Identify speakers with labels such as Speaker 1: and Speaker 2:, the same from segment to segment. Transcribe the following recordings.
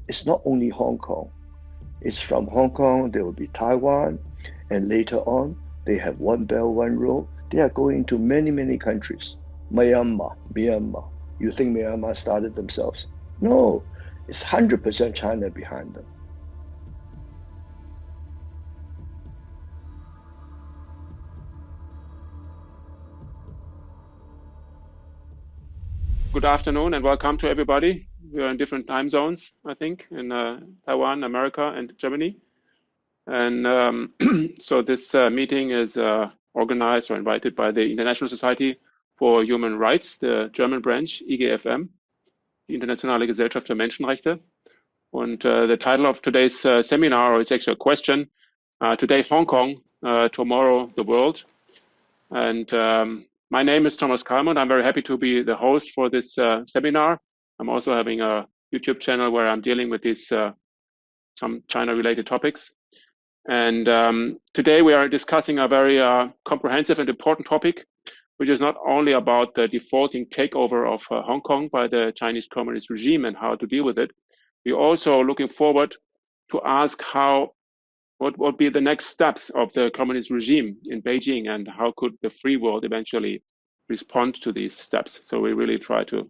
Speaker 1: it's not only Hong Kong. It's from Hong Kong, there will be Taiwan, and later on, they have One Belt, One Road. They are going to many, many countries. Myanmar. You think Myanmar started themselves? No, it's 100% China behind them.
Speaker 2: Good afternoon and welcome to everybody. We are in different time zones, I think, in Taiwan, America, and Germany. And so this meeting is organized or invited by the International Society for Human Rights, the German branch, IGFM, die Internationale Gesellschaft für Menschenrechte. And the title of today's seminar, or it's actually a question, today Hong Kong, tomorrow the world. And my name is Thomas Kalmund. I'm very happy to be the host for this seminar. I'm also having a YouTube channel where I'm dealing with these some China-related topics. And today we are discussing a very comprehensive and important topic, which is not only about the defaulting takeover of Hong Kong by the Chinese Communist regime and how to deal with it. We're also looking forward to ask what would be the next steps of the communist regime in Beijing, and how could the free world eventually respond to these steps. So we really try to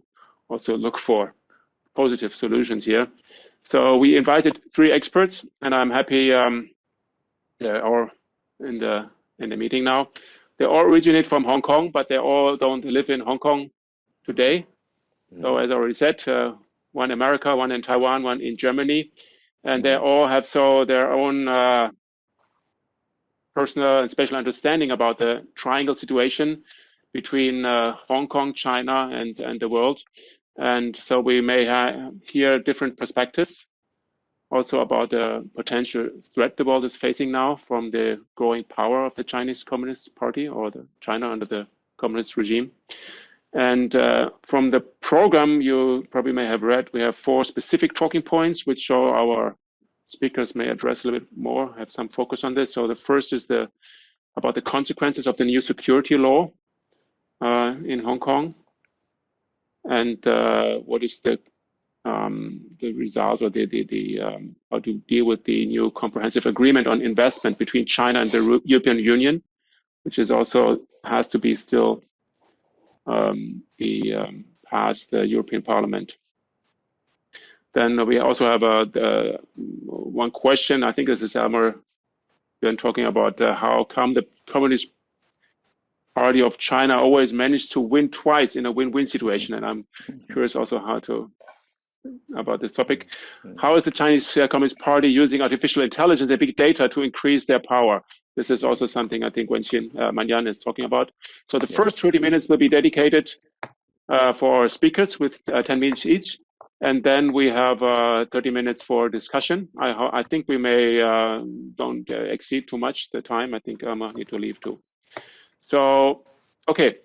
Speaker 2: also look for positive solutions here. So we invited 3 experts, and I'm happy they're all in the meeting now. They all originate from Hong Kong, but they all don't live in Hong Kong today. So as I already said, one in America, one in Taiwan, one in Germany. And they all have their own personal and special understanding about the triangle situation between Hong Kong, China, and the world. And so we may hear different perspectives also about the potential threat the world is facing now from the growing power of the Chinese Communist Party, or the China under the communist regime. And from the program, you probably may have read, we have 4 specific talking points, which show our speakers may address a little bit more, have some focus on this. So the first is about the consequences of the new security law in Hong Kong, and what is the result, or how to deal with the new comprehensive agreement on investment between China and the European Union, which is also has to be still passed the European Parliament. Then we also have one question. I think this is Elmer been talking about how come the Communist Party of China always managed to win twice in a win-win situation. And I'm curious also about this topic. How is the Chinese Communist Party using artificial intelligence and big data to increase their power? This is also something I think Manyan is talking about. So the first 30 minutes will be dedicated for speakers with 10 minutes each. And then we have 30 minutes for discussion. I think we may don't exceed too much the time. I think Elmer need to leave too. So, okay.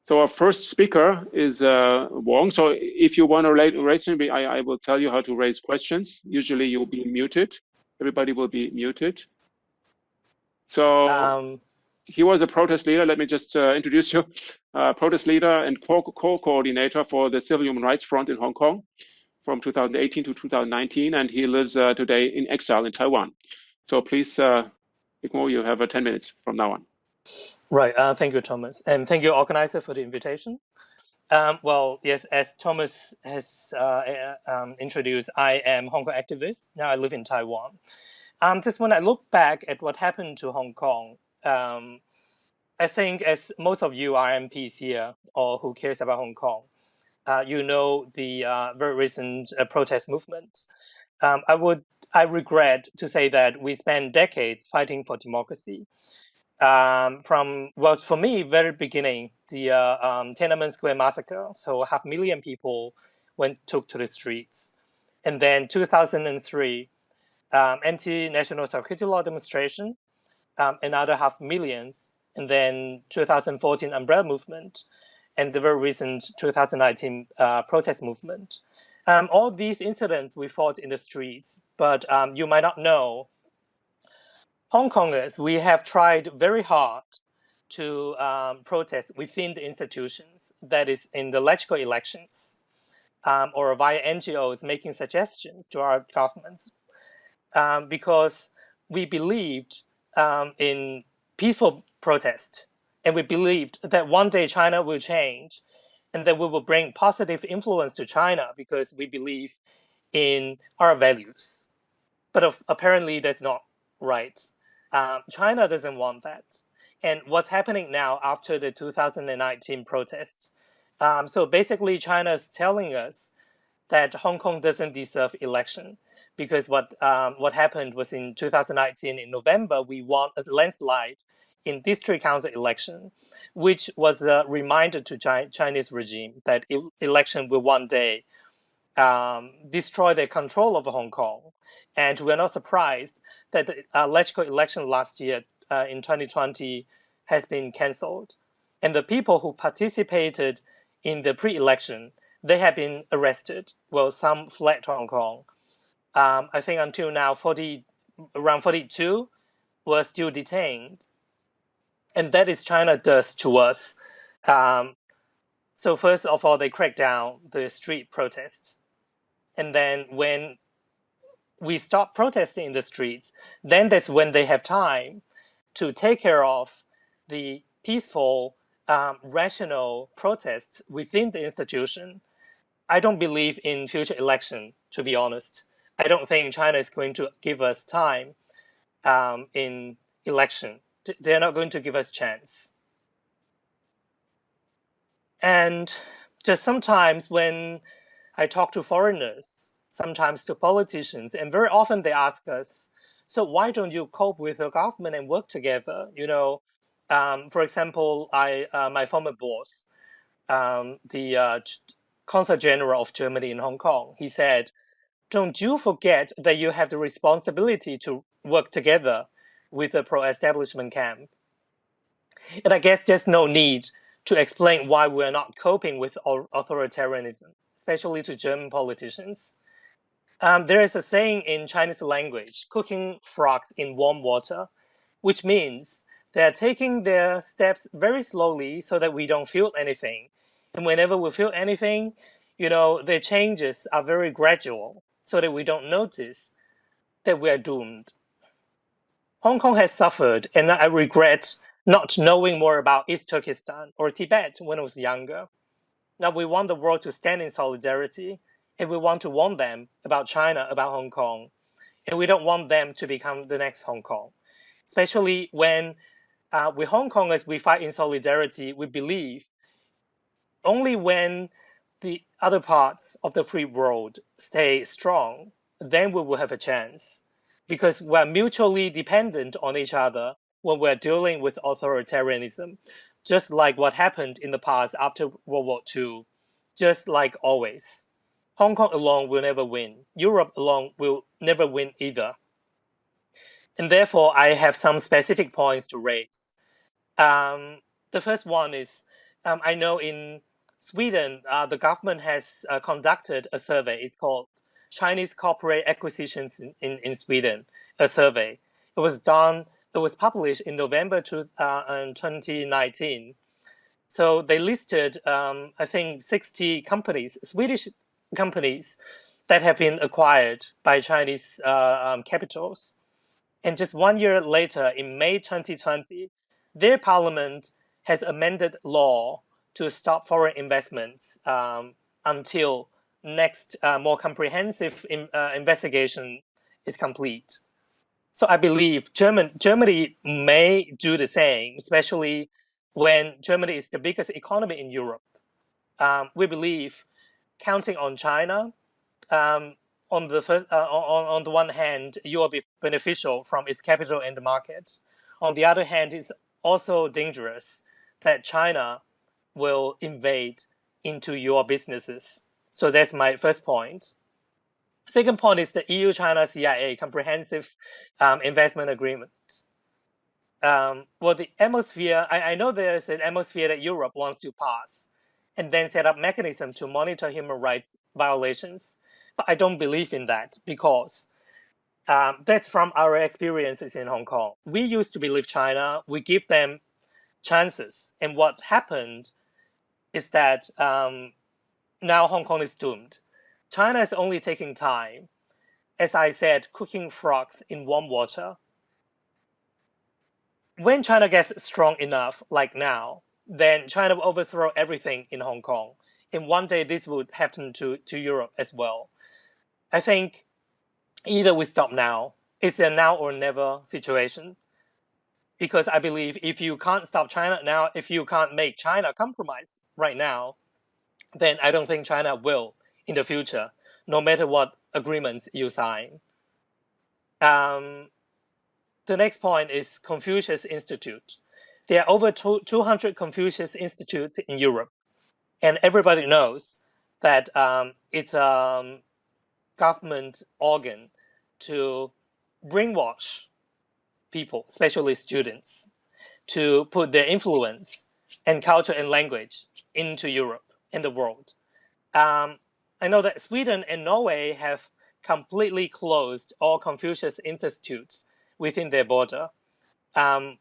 Speaker 2: So our first speaker is Wong. So if you want to raise him, I will tell you how to raise questions. Usually you'll be muted. Everybody will be muted. So he was a protest leader. Let me just introduce you. Protest leader and co-coordinator for the Civil Human Rights Front in Hong Kong from 2018 to 2019. And he lives today in exile in Taiwan. So please, Yik-Mo, you have 10 minutes from now on.
Speaker 3: Right. Thank you, Thomas. And thank you, organizer, for the invitation. Well, yes, as Thomas has introduced, I am Hong Kong activist. Now I live in Taiwan. Just when I look back at what happened to Hong Kong, I think as most of you RMPs here, or who cares about Hong Kong, you know the very recent protest movements. I regret to say that we spent decades fighting for democracy. For me, very beginning, the Tiananmen Square massacre. So 500,000 people took to the streets. And then 2003, anti-national security law demonstration, another 500,000. And then 2014 umbrella movement, and the very recent 2019 protest movement. All these incidents we fought in the streets, but you might not know, Hong Kongers, we have tried very hard to protest within the institutions, that is in the local elections. or via NGOs making suggestions to our governments, because we believed in peaceful protest, and we believed that one day China will change, and that we will bring positive influence to China because we believe in our values. But apparently that's not right. China doesn't want that. And what's happening now after the 2019 protests? So basically, China is telling us that Hong Kong doesn't deserve election because what happened was in 2019 in November, we won a landslide in district council election, which was a reminder to Chinese regime that election will one day destroy their control over Hong Kong. And we're not surprised that the legislative election last year in 2020 has been cancelled. And the people who participated in the pre-election, they have been arrested. Well, some fled Hong Kong. I think until now, around 42 were still detained. And that is China does to us. So first of all, they crack down the street protests. And then when we stop protesting in the streets, then that's when they have time to take care of the peaceful, rational protests within the institution. I don't believe in future election, to be honest. I don't think China is going to give us time in election. They're not going to give us chance. And just sometimes when I talk to foreigners, sometimes to politicians, and very often they ask us, so why don't you cope with your government and work together? For example, my former boss, the Consul General of Germany in Hong Kong, he said, don't you forget that you have the responsibility to work together with the pro-establishment camp. And I guess there's no need to explain why we're not coping with authoritarianism, especially to German politicians. There is a saying in Chinese language, cooking frogs in warm water, which means they're taking their steps very slowly so that we don't feel anything. And whenever we feel anything, the changes are very gradual so that we don't notice that we are doomed. Hong Kong has suffered, and I regret not knowing more about East Turkestan or Tibet when I was younger. Now we want the world to stand in solidarity, and we want to warn them about China, about Hong Kong, and we don't want them to become the next Hong Kong. Especially when with Hong Kongers, we fight in solidarity, we believe only when the other parts of the free world stay strong, then we will have a chance. Because we're mutually dependent on each other when we're dealing with authoritarianism, just like what happened in the past after World War II, just like always. Hong Kong alone will never win. Europe alone will never win either. And therefore, I have some specific points to raise. The first one is, I know in Sweden, the government has conducted a survey. It's called Chinese Corporate Acquisitions in Sweden, a survey. It was published in November 2019. So they listed, I think, 60 companies, Swedish companies that have been acquired by Chinese capitals. And just 1 year later, in May 2020, their parliament has amended law to stop foreign investments until next more comprehensive investigation is complete. So I believe Germany may do the same, especially when Germany is the biggest economy in Europe. We believe counting on China, on the one hand, you will be beneficial from its capital in the market. On the other hand, it's also dangerous that China will invade into your businesses. So that's my first point. Second point is the EU-China CIA Comprehensive Investment Agreement. Well, the atmosphere, I know there's an atmosphere that Europe wants to pass and then set up mechanism to monitor human rights violations. But I don't believe in that because that's from our experiences in Hong Kong. We used to believe China, we give them chances. And what happened is that now Hong Kong is doomed. China is only taking time. As I said, cooking frogs in warm water. When China gets strong enough, like now, then China will overthrow everything in Hong Kong. And one day this would happen to Europe as well. I think either we stop now. It's a now or never situation. Because I believe if you can't stop China now, if you can't make China compromise right now, then I don't think China will in the future, no matter what agreements you sign. The next point is Confucius Institute. There are over 200 Confucius Institutes in Europe, and everybody knows that it's a government organ to brainwash people, especially students, to put their influence and culture and language into Europe and the world. I know that Sweden and Norway have completely closed all Confucius Institutes within their border. Very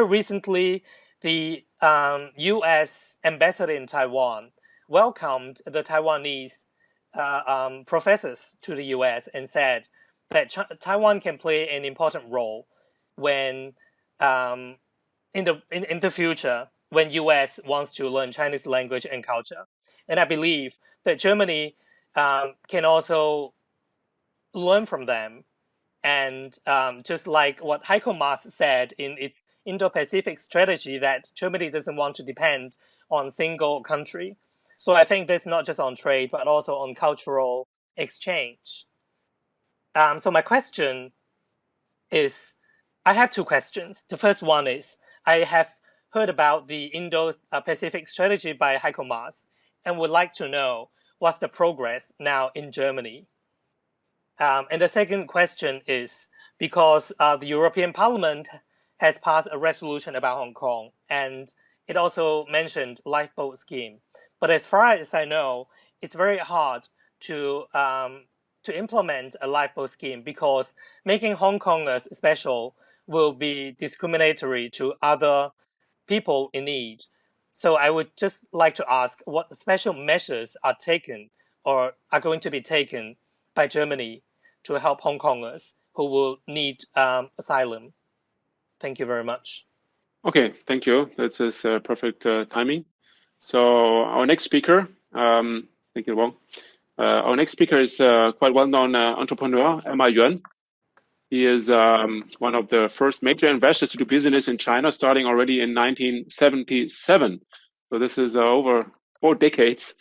Speaker 3: recently, the U.S. ambassador in Taiwan welcomed the Taiwanese professors to the U.S. and said that Taiwan can play an important role when in the future when U.S. wants to learn Chinese language and culture. And I believe that Germany can also learn from them. And just like what Heiko Maas said in its Indo-Pacific strategy, that Germany doesn't want to depend on single country. So I think this not just on trade, but also on cultural exchange. So my question is, I have two questions. The first one is, I have heard about the Indo-Pacific strategy by Heiko Maas and would like to know what's the progress now in Germany. And the second question is, because the European Parliament has passed a resolution about Hong Kong, and it also mentioned lifeboat scheme. But as far as I know, it's very hard to implement a lifeboat scheme because making Hong Kongers special will be discriminatory to other people in need. So I would just like to ask what special measures are taken or are going to be taken by Germany to help Hong Kongers who will need asylum. Thank you very much.
Speaker 2: Okay, thank you. That's perfect timing. So our next speaker, thank you, Wong. Our next speaker is quite well-known entrepreneur, Elmer Yuan. He is one of the first major investors to do business in China, starting already in 1977. So this is over 4 decades.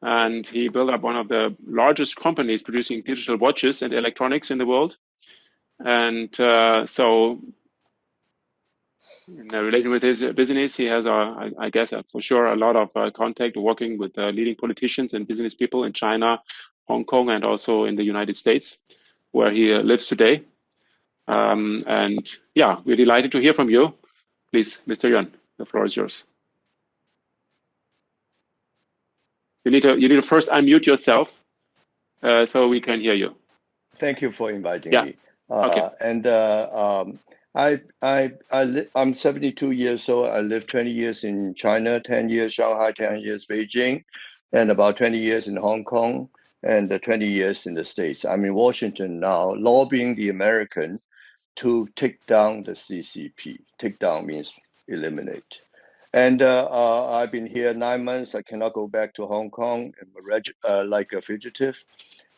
Speaker 2: And he built up one of the largest companies producing digital watches and electronics in the world. And so in relation with his business, he has, I guess, for sure, a lot of contact working with leading politicians and business people in China, Hong Kong, and also in the United States, where he lives today. And yeah, we're delighted to hear from you. Please, Mr. Yuan, the floor is yours. You need to first unmute yourself so we can hear you.
Speaker 1: Thank you for inviting me.
Speaker 2: Okay.
Speaker 1: And I'm 72 years old. I lived 20 years in China, 10 years Shanghai, 10 years Beijing, and about 20 years in Hong Kong, and 20 years in the States. I'm in Washington now, lobbying the American to take down the CCP. Take down means eliminate. And I've been here 9 months. I cannot go back to Hong Kong. I'm like a fugitive.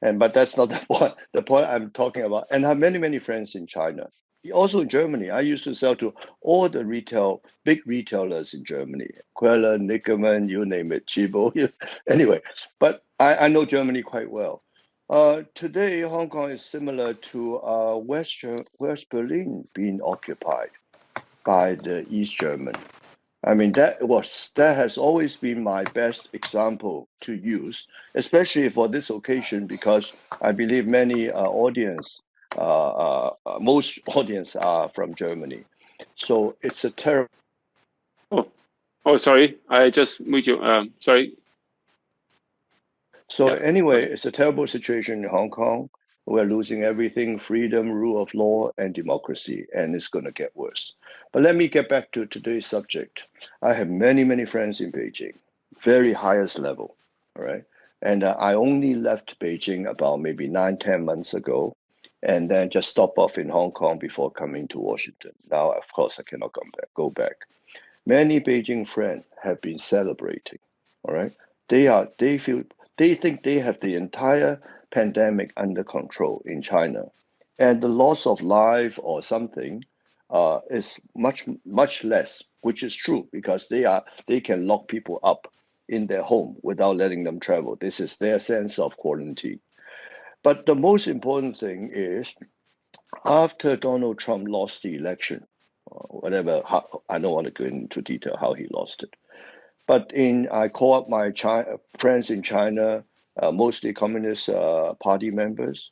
Speaker 1: But that's not the point. The point I'm talking about, and I have many, many friends in China. Also in Germany, I used to sell to all the big retailers in Germany, Queller, Nickerman, you name it, Chibo. Anyway, but I know Germany quite well. Today, Hong Kong is similar to West Berlin being occupied by the East German. I mean, that has always been my best example to use, especially for this occasion, because I believe most audience are from Germany. So it's a terrible.
Speaker 2: Oh, sorry. I just moved you. Sorry.
Speaker 1: So anyway, it's a terrible situation in Hong Kong. We're losing everything: freedom, rule of law, and democracy, and it's going to get worse. But let me get back to today's subject. I have many, many friends in Beijing, very highest level, all right? And I only left Beijing about maybe 9-10 months ago, and then just stop off in Hong Kong before coming to Washington. Now, of course, I cannot go back. Many Beijing friends have been celebrating, all right? They think they have the entire pandemic under control in China, and the loss of life or something is much less, which is true because they can lock people up in their home without letting them travel. This is their sense of quarantine. But the most important thing is after Donald Trump lost the election, I don't want to go into detail how he lost it. But I call up my friends in China, mostly Communist Party members,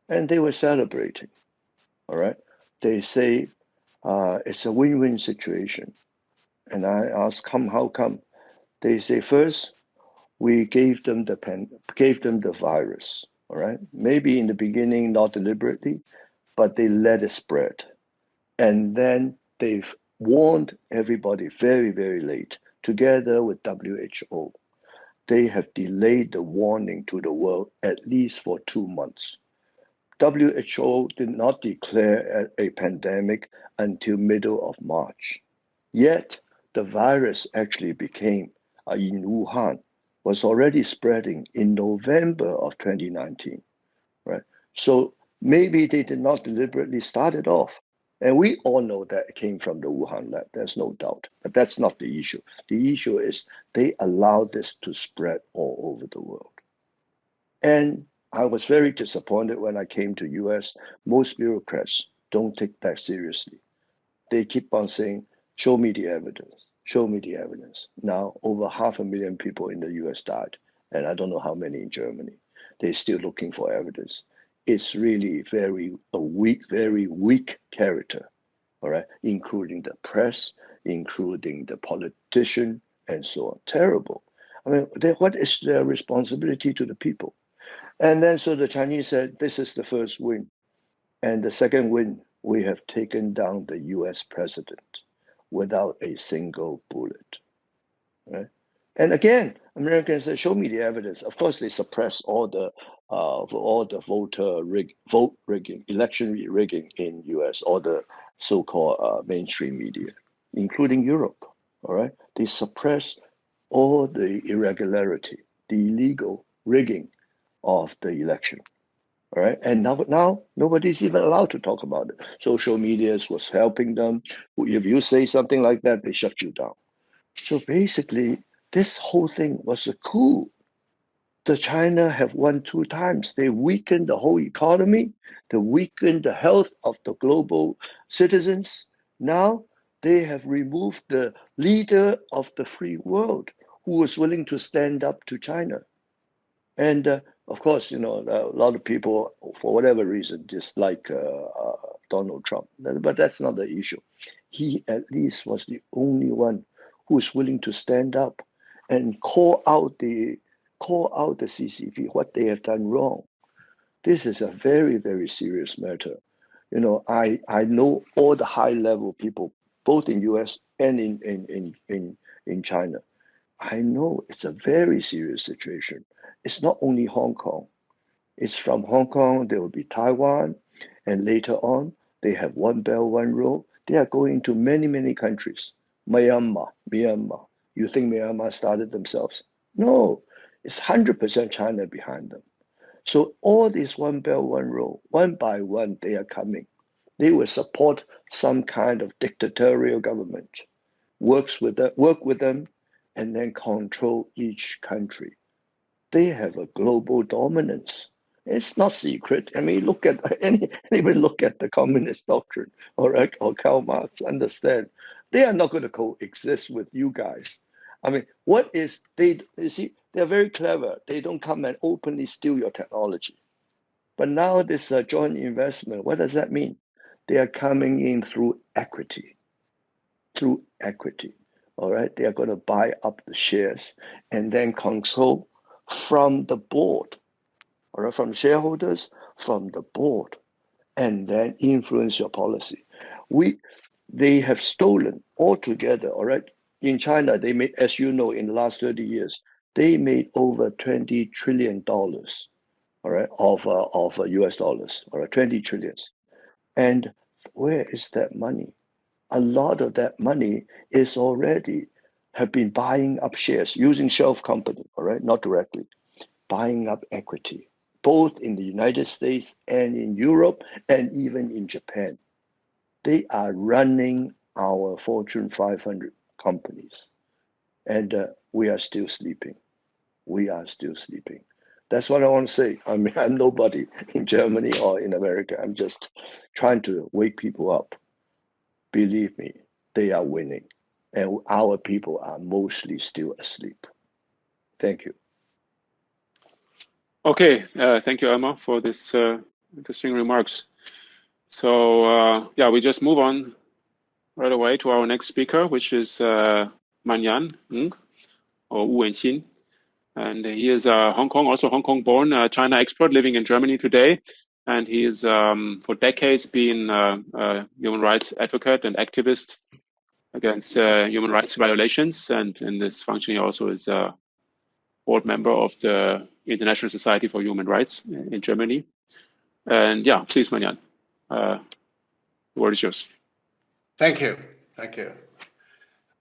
Speaker 1: and they were celebrating. All right, they say it's a win-win situation, and I ask, how come? They say first we gave them the virus. All right, maybe in the beginning not deliberately, but they let it spread, and then they've warned everybody very, very late, together with WHO. They have delayed the warning to the world at least for 2 months. WHO did not declare a pandemic until middle of March. Yet the virus actually became, in Wuhan, was already spreading in November of 2019, right? So maybe they did not deliberately start it off. And we all know that it came from the Wuhan lab, there's no doubt. But that's not the issue. The issue is they allowed this to spread all over the world. And I was very disappointed when I came to US. Most bureaucrats don't take that seriously. They keep on saying, show me the evidence, show me the evidence. Now, over 500,000 people in the US died, and I don't know how many in Germany. They're still looking for evidence. It's really very weak character, all right, including the press, including the politician, and so on. Terrible. I mean, what is their responsibility to the people? And then so the Chinese said, this is the first win. And the second win, we have taken down the US president without a single bullet. Right? And again, Americans say, show me the evidence. Of course, they suppress all the vote rigging, election rigging in US, all the so-called mainstream media, including Europe. All right, they suppress all the irregularity, the illegal rigging of the election. All right, and now nobody's even allowed to talk about it. Social media was helping them. If you say something like that, they shut you down. So basically, this whole thing was a coup. The China have won 2 times. They weakened the whole economy. They weakened the health of the global citizens. Now they have removed the leader of the free world who was willing to stand up to China. And of course, a lot of people, for whatever reason, dislike Donald Trump. But that's not the issue. He at least was the only one who was willing to stand up and call out the CCP, what they have done wrong. This is a very, very serious matter. I know all the high-level people, both in US and in China. I know it's a very serious situation. It's not only Hong Kong. It's from Hong Kong, there will be Taiwan, and later on, they have One Belt, One Road. They are going to many, many countries. Myanmar. You think Myanmar started themselves? No, it's 100% China behind them. So all these One Belt, One Road, one by one, they are coming. They will support some kind of dictatorial government, work with them, and then control each country. They have a global dominance. It's not secret. I mean, look at anybody look at the communist doctrine or Karl Marx, understand they are not going to coexist with you guys. I mean, you see, they're very clever. They don't come and openly steal your technology. But now this joint investment, what does that mean? They are coming in through equity. All right, they are going to buy up the shares and then control from the board, all right, from shareholders, from the board, and then influence your policy. They have stolen altogether, all right, In China, they made, as you know, in the last 30 years, they made over $20 trillion, all right, of US dollars, all right, 20 trillions. And where is that money? A lot of that money is already have been buying up shares using shelf company, all right, not directly, buying up equity, both in the United States and in Europe and even in Japan. They are running our Fortune 500 companies. And we are still sleeping. We are still sleeping. That's what I want to say. I mean, I'm nobody in Germany or in America. I'm just trying to wake people up. Believe me, they are winning. And our people are mostly still asleep. Thank you.
Speaker 2: Okay, thank you, Elmer, for this interesting remarks. So yeah, we just move on right away to our next speaker, which is Manyan or Wu Wenxin. And he is Hong Kong, also Hong Kong born, China expert living in Germany today. And he is for decades been a human rights advocate and activist against human rights violations. And in this function, he also is a board member of the International Society for Human Rights in Germany. And yeah, please, Manyan, the word is yours.
Speaker 4: Thank you. Thank you.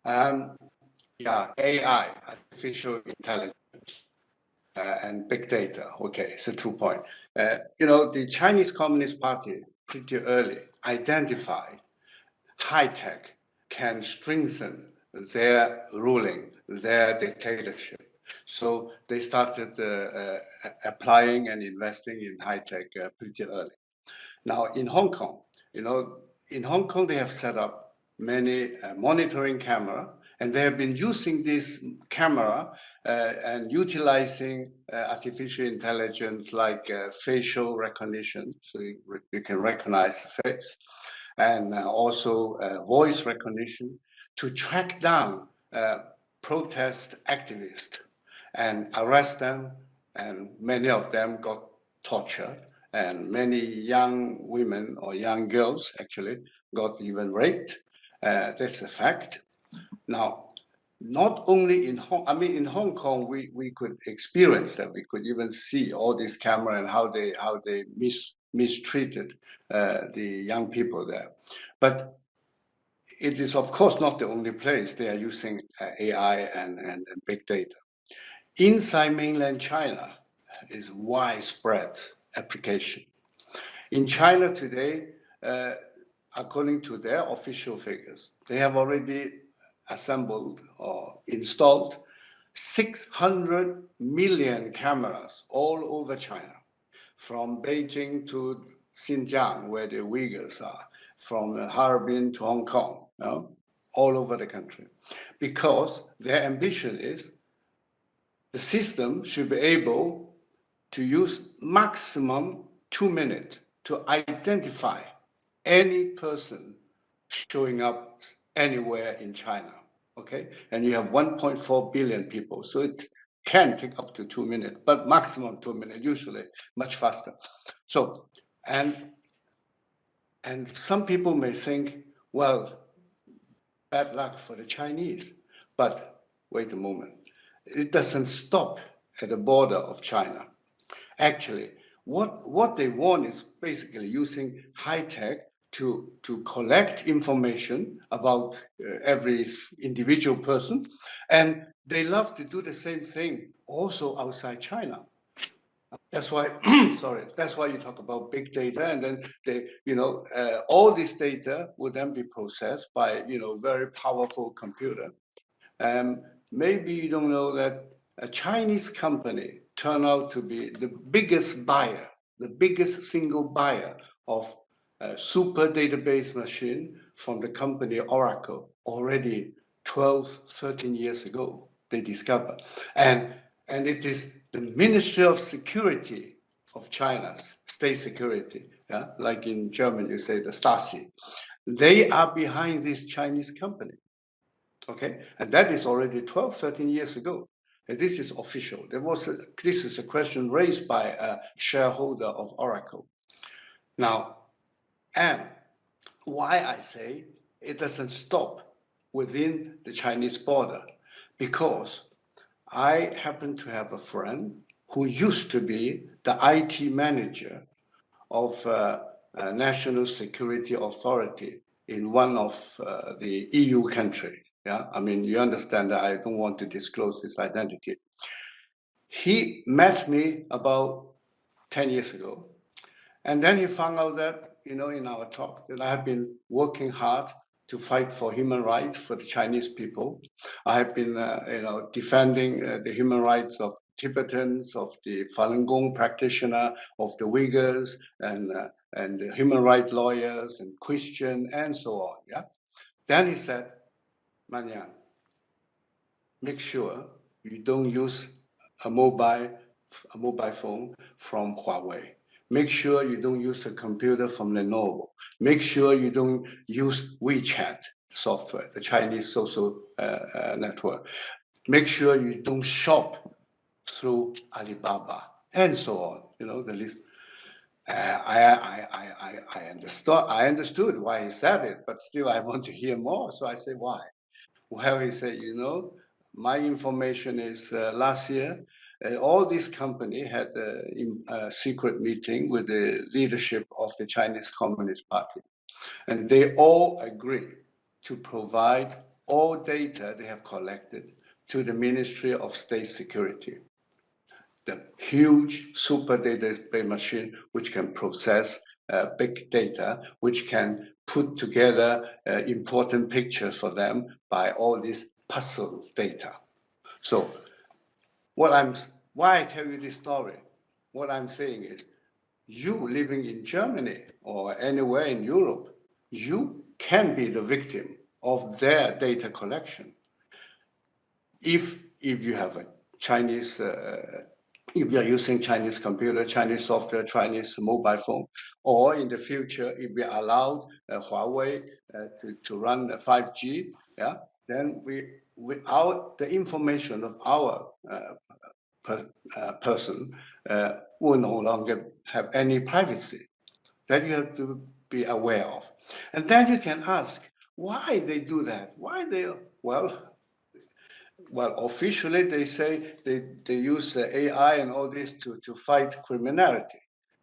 Speaker 4: Yeah, AI, artificial intelligence, and big data. Okay, so 2 points. You know, the Chinese Communist Party pretty early identified high tech can strengthen their ruling, their dictatorship. So they started applying and investing in high tech pretty early. Now in Hong Kong, you know, in Hong Kong they have set up many monitoring camera, and they have been using this camera and utilizing artificial intelligence like facial recognition, so you can recognize the face, and also voice recognition to track down protest activists and arrest them, and many of them got tortured, and many young women or young girls actually got even raped. That's a fact. Now, not only in in Hong Kong, we could experience that. We could even see all these camera and how they mistreated the young people there. But it is, of course, not the only place they are using AI and big data. Inside mainland China is widespread application. In China today, according to their official figures, they have already assembled or installed 600 million cameras all over China, from Beijing to Xinjiang, where the Uyghurs are, from Harbin to Hong Kong, you know, all over the country, because their ambition is the system should be able to use maximum 2 minutes to identify any person showing up anywhere in China, okay? And you have 1.4 billion people, so it can take up to 2 minutes, but maximum 2 minutes, usually much faster. So, and some people may think, well, bad luck for the Chinese, but wait a moment. It doesn't stop at the border of China. Actually, what they want is basically using high tech to collect information about every individual person, and they love to do the same thing also outside China. That's why, sorry, that's why you talk about big data, and then they, you know, all this data will then be processed by, you know, very powerful computer. Maybe you don't know that a Chinese company turned out to be the biggest buyer, the biggest single buyer of a super database machine from the company Oracle already 12, 13 years ago, they discovered. And it is the Ministry of Security of China's state security, yeah? Like in German, you say the Stasi. They are behind this Chinese company. Okay, and that is already 12, 13 years ago. And this is official. This is a question raised by a shareholder of Oracle. Now, and why I say it doesn't stop within the Chinese border, because I happen to have a friend who used to be the IT manager of National Security Authority in one of the EU country. Yeah, I mean, you understand that I don't want to disclose his identity. He met me about 10 years ago, and then he found out that, in our talk, that I have been working hard to fight for human rights for the Chinese people. I have been, defending the human rights of Tibetans, of the Falun Gong practitioner, of the Uyghurs, and the human rights lawyers and Christian, and so on. Yeah. Then he said, Manyan, make sure you don't use a mobile phone from Huawei. Make sure you don't use a computer from Lenovo. Make sure you don't use WeChat software, the Chinese social network. Make sure you don't shop through Alibaba, and so on. The list. I understood why he said it, but still I want to hear more. So I say, why? Well, he said, my information is last year, all these companies had a secret meeting with the leadership of the Chinese Communist Party. And they all agree to provide all data they have collected to the Ministry of State Security. The huge super database machine which can process big data, which can put together important pictures for them by all this puzzle data. So why I tell you this story, what I'm saying is, you living in Germany or anywhere in Europe, you can be the victim of their data collection. If you have a Chinese, if you're using Chinese computer, Chinese software, Chinese mobile phone, or in the future, if we allowed Huawei to run 5G, yeah, then without the information of our person will no longer have any privacy. That you have to be aware of. And then you can ask, why they do that? Why they, well, officially they say they use AI and all this to fight criminality.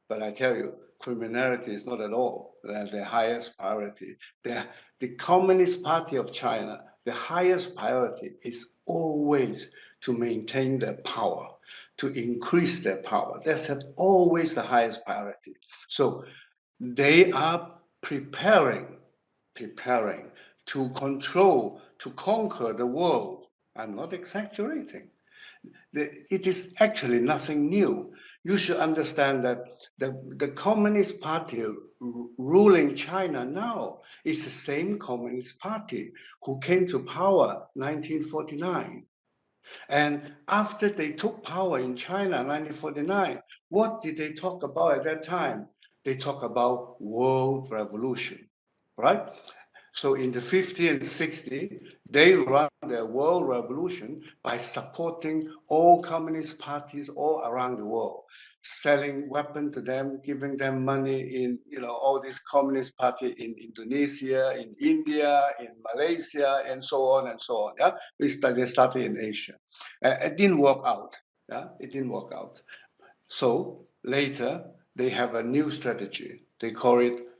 Speaker 4: But I tell you, criminality is not at all the highest priority. The Communist Party of China, the highest priority is always to maintain their power, to increase their power. That's always the highest priority. So they are preparing to control, to conquer the world. I'm not exaggerating. It is actually nothing new. You should understand that the Communist Party ruling China now is the same Communist Party who came to power 1949. And after they took power in China 1949, what did they talk about at that time? They talk about world revolution, right? So in the 50s and 60s, they run their world revolution by supporting all communist parties all around the world, selling weapons to them, giving them money in all these communist parties in Indonesia, in India, in Malaysia, and so on and so on. Yeah, they started in Asia. It didn't work out. Yeah, it didn't work out. So later they have a new strategy. They call it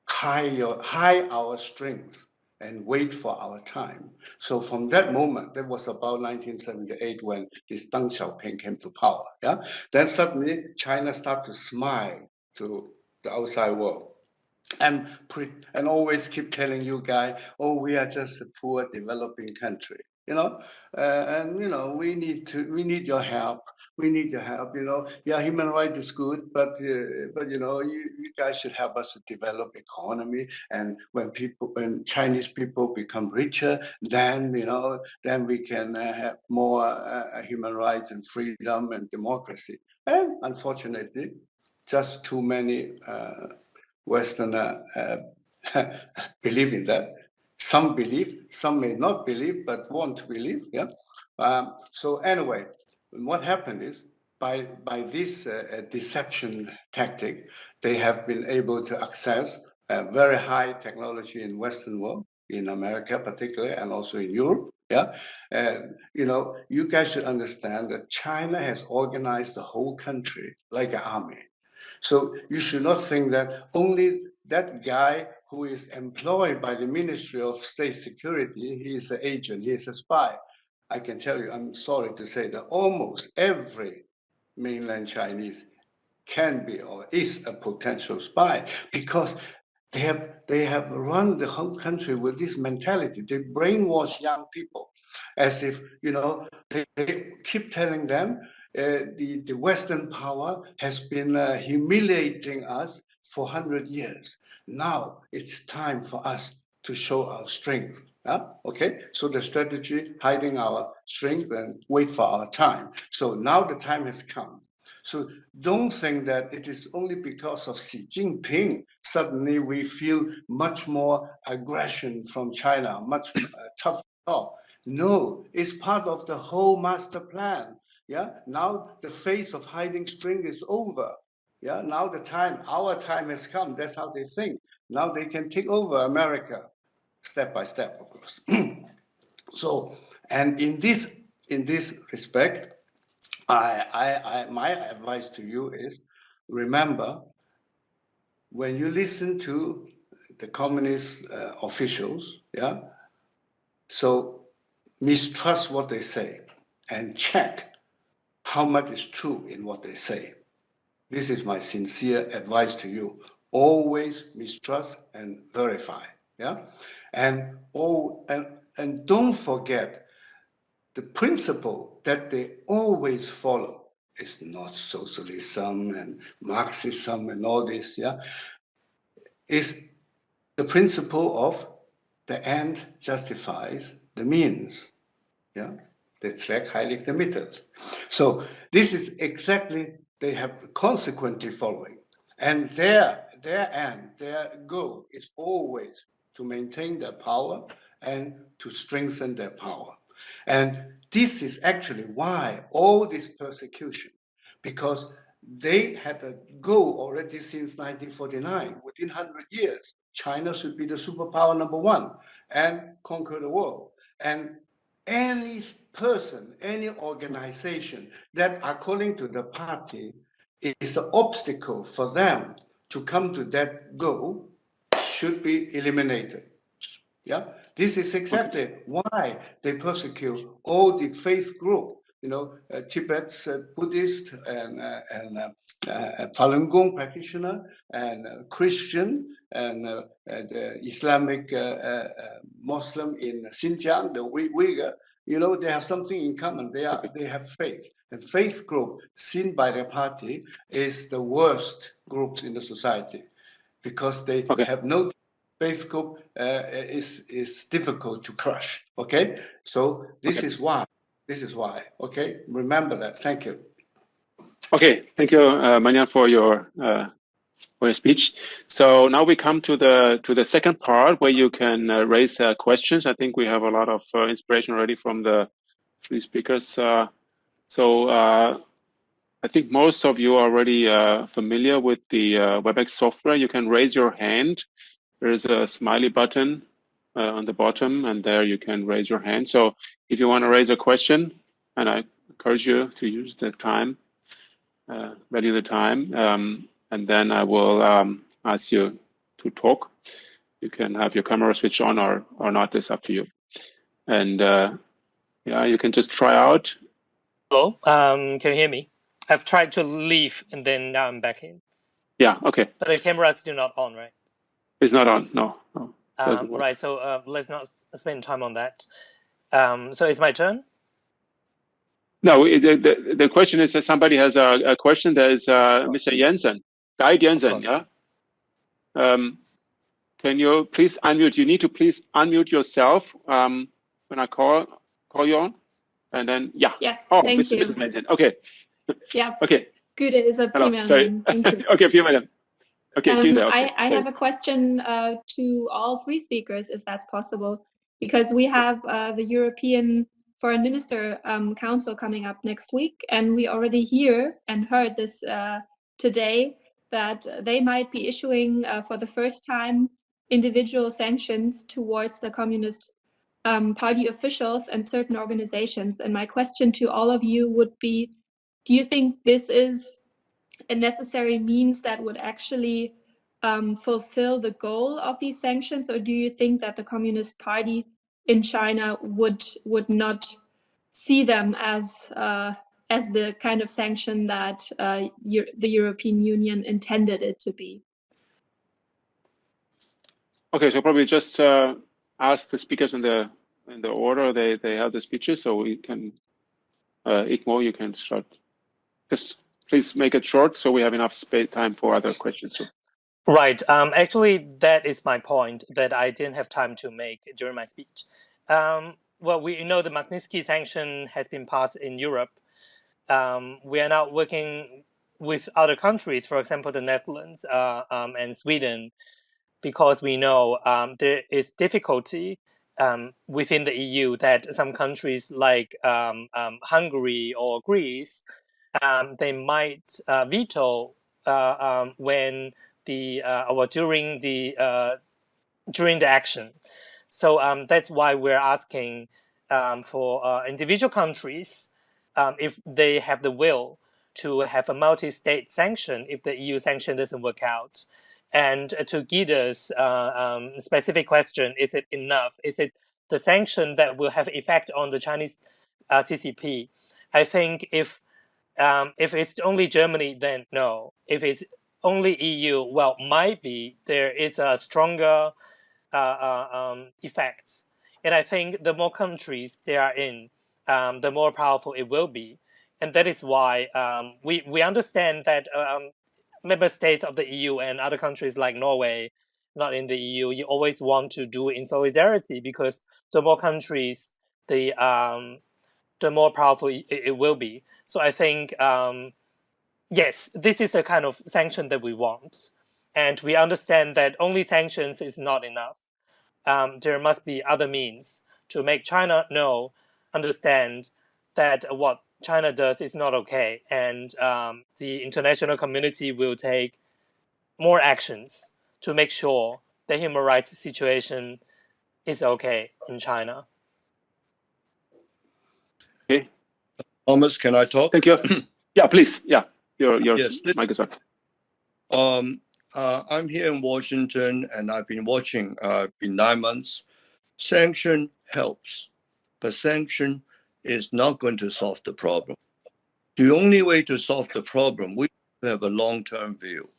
Speaker 4: high our strength and wait for our time. So from that moment, that was about 1978 when this Deng Xiaoping came to power. Yeah, then suddenly China started to smile to the outside world, and always keep telling you guys, oh, we are just a poor developing country, and we need your help. We need your help. Yeah, human rights is good, but you guys should help us to develop economy. And when Chinese people become richer, then then we can have more human rights and freedom and democracy. And unfortunately, just too many Westerner believe in that. Some believe, some may not believe, but won't believe. Yeah. So anyway, what happened is by this deception tactic, they have been able to access very high technology in Western world. in America particularly, and also in Europe. Yeah, and you guys should understand that China has organized the whole country like an army. So you should not think that only that guy who is employed by the Ministry of State Security, he is an agent, he is a spy. I can tell you, I'm sorry to say that almost every mainland Chinese can be or is a potential spy, because they have run the whole country with this mentality. They brainwash young people as if, they keep telling them the Western power has been humiliating us for 100 years. Now it's time for us to show our strength. Okay, so the strategy, hiding our strength and wait for our time. So now the time has come. So don't think that it is only because of Xi Jinping suddenly we feel much more aggression from China, much tough talk. No, it's part of the whole master plan. Yeah, now the phase of hiding strength is over. Yeah, now our time has come. That's how they think. Now they can take over America, step by step, of course. So, and in this respect, my advice to you is, remember, when you listen to the communist officials, yeah, so mistrust what they say and check how much is true in what they say. This is my sincere advice to you. Always mistrust and verify, yeah, and don't forget the principle that they always follow is not socialism and Marxism and all this, yeah, is the principle of the end justifies the means, yeah, der Zweck heiligt der Mittel. So this is exactly, they have consequently following, and their end, their goal is always to maintain their power and to strengthen their power. And this is actually why all this persecution, because they had a goal already since 1949. Within 100 years, China should be the superpower #1 and conquer the world. And any person, any organization that, according to the party, is an obstacle for them to come to that goal should be eliminated. Yeah, this is exactly why they persecute all the faith group. Tibet's Buddhist and Falun Gong practitioner and Christian and the Islamic Muslim in Xinjiang, the Uyghur. They have something in common. They have faith, and faith group seen by the party is the worst groups in the society, because they have no faith group is difficult to crush. Okay, so this is why. Okay, remember that. Thank you.
Speaker 2: Okay, thank you, Manyan, for your speech. So now we come to the second part where you can raise questions. I think we have a lot of inspiration already from the three speakers. So I think most of you are already familiar with the WebEx software. You can raise your hand. There is a smiley button on the bottom, and there you can raise your hand. So if you want to raise a question, and I encourage you to use the time, value the time, and then I will ask you to talk. You can have your camera switched on or not, it's up to you. And yeah, you can just try out.
Speaker 3: Hello, can you hear me? I've tried to leave and then now I'm back in.
Speaker 2: Yeah, okay.
Speaker 3: But the camera is still not on, right?
Speaker 2: It's not on, no.
Speaker 3: Right, so let's not spend time on that. So it's my turn?
Speaker 2: No, the question is that somebody has a question. There is Mr. Jensen, Guy Jensen, yeah? Can you please unmute? You need to please unmute yourself when I call you on. And then, yeah.
Speaker 5: Yes,
Speaker 2: oh,
Speaker 5: thank you.
Speaker 2: Mrs. Manson. Okay.
Speaker 5: Yeah.
Speaker 2: Okay.
Speaker 5: Good, it is a female name. Thank you.
Speaker 2: Okay, female name. Okay, okay.
Speaker 5: I have a question to all three speakers, if that's possible, because we have the European Foreign Minister Council coming up next week, and we already hear and heard this today that they might be issuing for the first time individual sanctions towards the Communist Party officials and certain organizations. And my question to all of you would be, do you think this is a necessary means that would actually fulfill the goal of these sanctions, or do you think that the Communist Party in China would not see them as the kind of sanction that the European Union intended it to be?
Speaker 2: Okay, so probably just ask the speakers in the order they have the speeches, so we can. Yik-Mo, you can start. Just please make it short so we have enough time for other questions too.
Speaker 3: Right. Actually, that is my point that I didn't have time to make during my speech. Well, we know the Magnitsky sanction has been passed in Europe. We are now working with other countries, for example, the Netherlands and Sweden, because we know there is difficulty within the EU that some countries like Hungary or Greece, they might veto when or during the action. So that's why we're asking for individual countries, if they have the will to have a multi-state sanction if the EU sanction doesn't work out. And to Guido's specific question, is it enough? Is it the sanction that will have effect on the Chinese CCP? I think if it's only Germany, then no. If it's only EU, well, might be there is a stronger effect. And I think the more countries they are in, the more powerful it will be. And that is why we understand that member states of the EU and other countries like Norway, not in the EU, you always want to do it in solidarity, because the more countries, the more powerful it will be. So I think, yes, this is a kind of sanction that we want. And we understand that only sanctions is not enough. There must be other means to make China understand that what China does is not okay, and the international community will take more actions to make sure the human rights situation is okay in China.
Speaker 2: Okay.
Speaker 1: Thomas, can I talk?
Speaker 2: Thank you. Yeah, please. Yeah, your
Speaker 1: Yes,
Speaker 2: mic is on.
Speaker 1: I'm here in Washington, and I've been watching. Been 9 months. Sanction helps, but sanction is not going to solve the problem. The only way to solve the problem, we have a long-term view.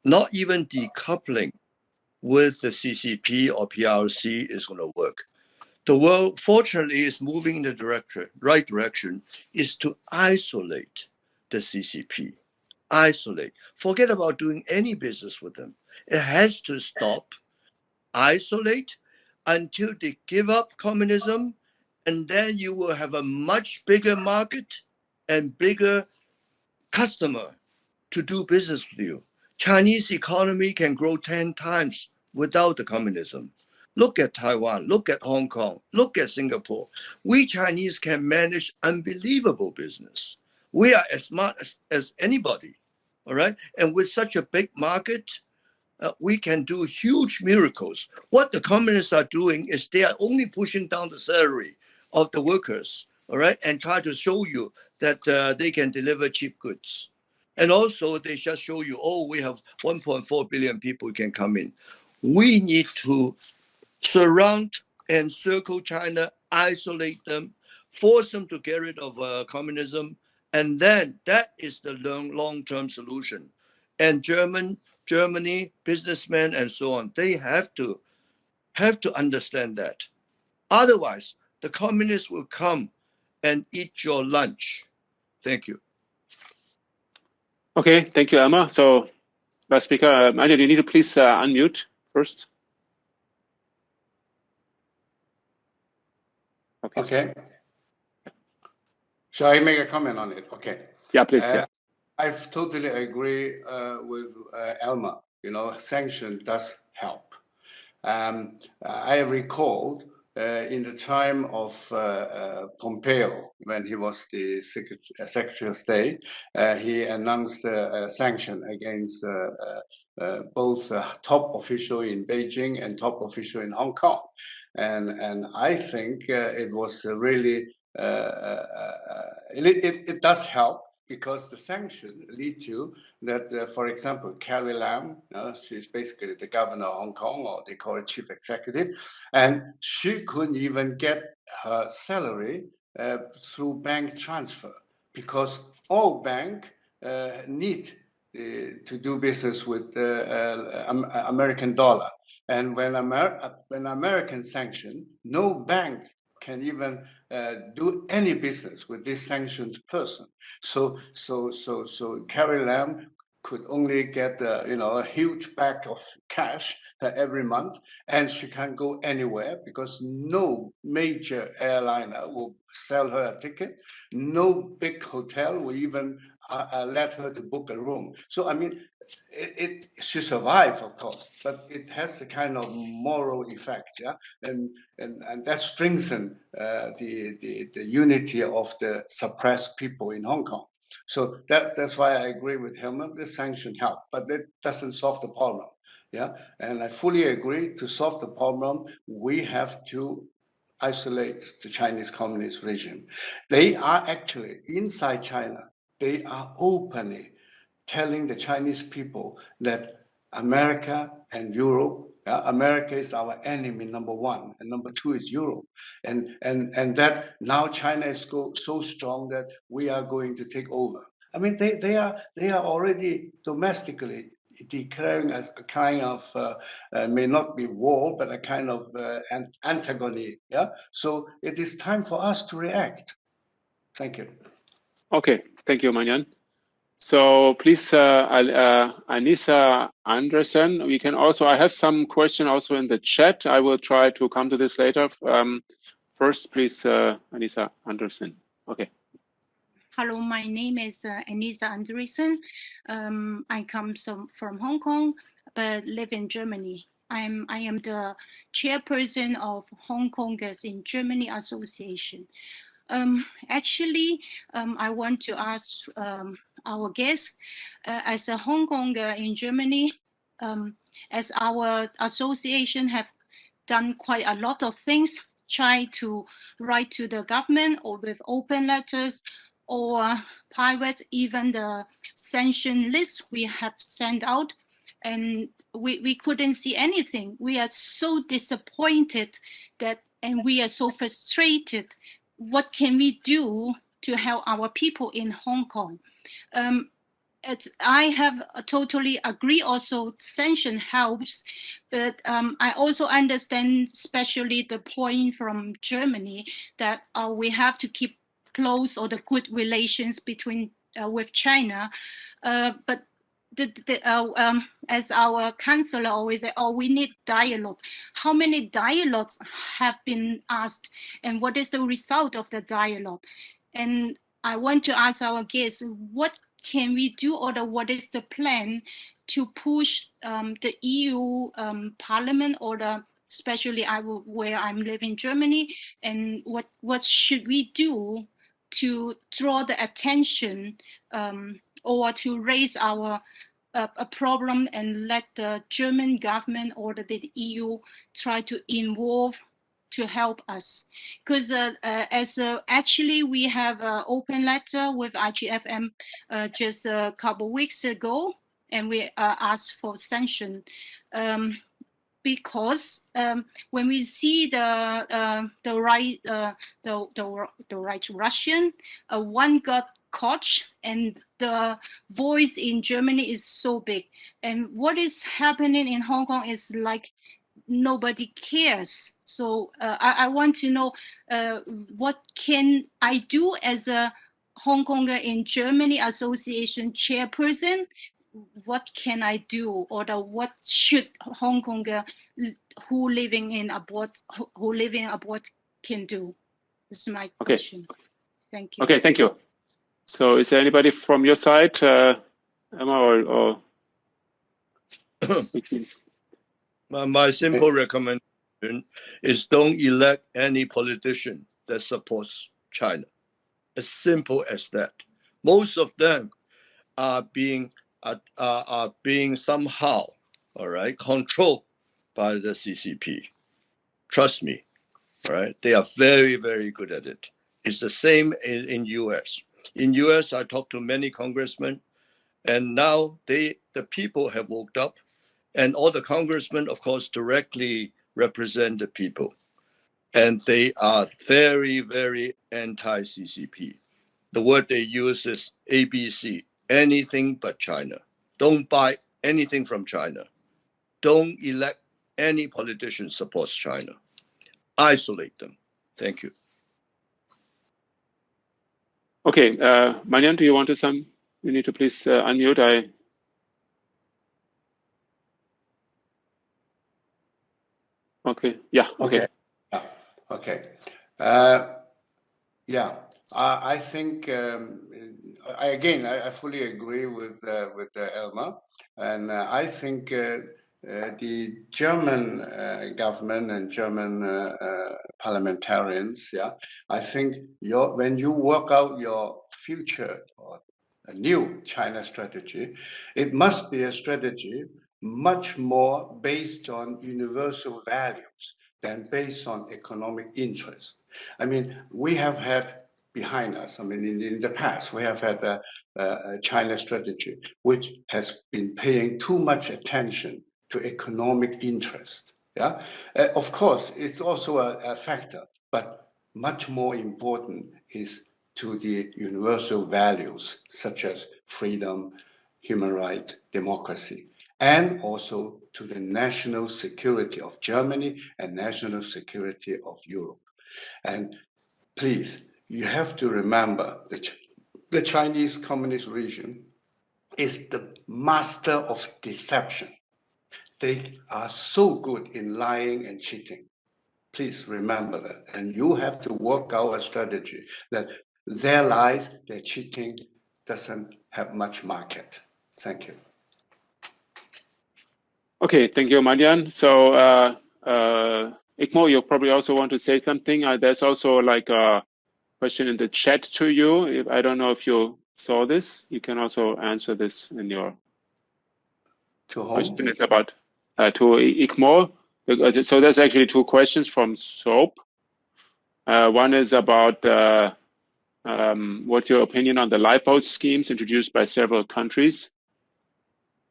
Speaker 1: Not even decoupling with the CCP or PRC is going to work. The world, fortunately, is moving in the right direction, is to isolate the CCP. Isolate. Forget about doing any business with them. It has to stop. Isolate until they give up communism, and then you will have a much bigger market and bigger customer to do business with you. Chinese economy can grow 10 times without the communism. Look at Taiwan, look at Hong Kong, look at Singapore. We Chinese can manage unbelievable business. We are as smart as anybody, all right? And with such a big market, we can do huge miracles. What the communists are doing is they are only pushing down the salary of the workers, all right, and try to show you that they can deliver cheap goods. And also they just show you, oh, we have 1.4 billion people who can come in. We need to surround and circle China, isolate them, force them to get rid of communism, and then that is the long-term solution. And Germany, businessmen and so on, they have to understand that. Otherwise, the communists will come and eat your lunch. Thank you.
Speaker 2: Okay, thank you, Elmer. So, last speaker, Manyan, you need to please unmute first.
Speaker 4: Okay. Shall I make a comment on it? Okay.
Speaker 2: Yeah, please. Yeah.
Speaker 4: I totally agree with Elmer. You know, sanction does help. I recalled in the time of Pompeo, when he was the Secretary of State, he announced a sanction against both top official in Beijing and top official in Hong Kong. And I think it was really, it does help, because the sanction lead to that, for example, Carrie Lam, she's basically the governor of Hong Kong, or they call it chief executive, and she couldn't even get her salary through bank transfer, because all banks need to do business with American dollar. And when American sanction, no bank can even do any business with this sanctioned person. So Carrie Lam could only get a huge bag of cash every month, and she can't go anywhere because no major airliner will sell her a ticket. No big hotel will even let her to book a room. So I mean, she survived, of course, but it has a kind of moral effect, yeah, and that strengthens the unity of the suppressed people in Hong Kong. So that's why I agree with Helmut. The sanction help, but that doesn't solve the problem. Yeah, and I fully agree. To solve the problem, we have to isolate the Chinese Communist regime. They are actually inside China. They are openly telling the Chinese people that America and Europe, America is our enemy number one, and number two is Europe, and that now China is so strong that we are going to take over. I mean, they are already domestically declaring as a kind of may not be war, but a kind of antagony. Yeah. So it is time for us to react. Thank you.
Speaker 2: Okay, thank you, Manyan. So please, Anissa Anderson, we can also, I have some question also in the chat. I will try to come to this later. First, please, Anissa Anderson. Okay.
Speaker 6: Hello, my name is Anissa Anderson. I come from Hong Kong, but live in Germany. I am the chairperson of Hong Kongers in Germany Association. Actually, I want to ask our guest, as a Hong Konger in Germany, as our association have done quite a lot of things, try to write to the government or with open letters or private, even the sanction list we have sent out, and we couldn't see anything. We are so disappointed and we are so frustrated. What can we do to help our people in Hong Kong? I have totally agree also sanction helps, but I also understand especially the point from Germany that we have to keep close or the good relations between with China, but as our counselor always say, we need dialogue. How many dialogues have been asked, and what is the result of the dialogue? And I want to ask our guests, what can we do, or what is the plan to push the EU Parliament, or especially where I'm living, Germany, and what should we do to draw the attention or to raise our a problem and let the German government or the EU try to involve to help us? Because actually we have an open letter with IGFM just a couple weeks ago, and we asked for sanction. Because when we see the right Russian, one got caught, and the voice in Germany is so big, and what is happening in Hong Kong is like nobody cares. So I want to know what can I do as a Hong Konger in Germany Association chairperson. What can I do, or what should Hong Konger who living abroad can do? This is my question.
Speaker 2: Okay.
Speaker 6: Thank you.
Speaker 2: Okay, thank you. So is there anybody from your side, Emma, or
Speaker 1: My simple recommendation is don't elect any politician that supports China. As simple as that. Most of them are being are being somehow, all right, controlled by the CCP. Trust me, all right? They are very, very good at it. It's the same in US. In US, I talked to many congressmen, and now the people have woke up, and all the congressmen, of course, directly represent the people. And they are very, very anti-CCP. The word they use is ABC, anything but China. Don't buy anything from China. Don't elect any politician supports China. Isolate them. Thank you.
Speaker 2: Okay, Manyan, do you want to you need to please unmute. Okay, yeah, okay.
Speaker 4: Yeah, okay. Yeah, I think I fully agree with Elmer, and I think the German government and German parliamentarians, I think when you work out your future or a new China strategy, it must be a strategy much more based on universal values than based on economic interest. I mean, we have had behind us, I mean, in the past, we have had a China strategy which has been paying too much attention to economic interest. Yeah, of course, it's also a factor, but much more important is to the universal values such as freedom, human rights, democracy, and also to the national security of Germany and national security of Europe. And please, you have to remember that the Chinese Communist regime is the master of deception. They are so good in lying and cheating. Please remember that. And you have to work out a strategy that their lies, their cheating doesn't have much market. Thank you.
Speaker 2: Okay, thank you, Manyan. So, Yik-Mo, you probably also want to say something. There's also like a question in the chat to you. I don't know if you saw this. You can also answer this in your question. It's about to Yik-Mo. So there's actually two questions from Soap. One is about what's your opinion on the lifeboat schemes introduced by several countries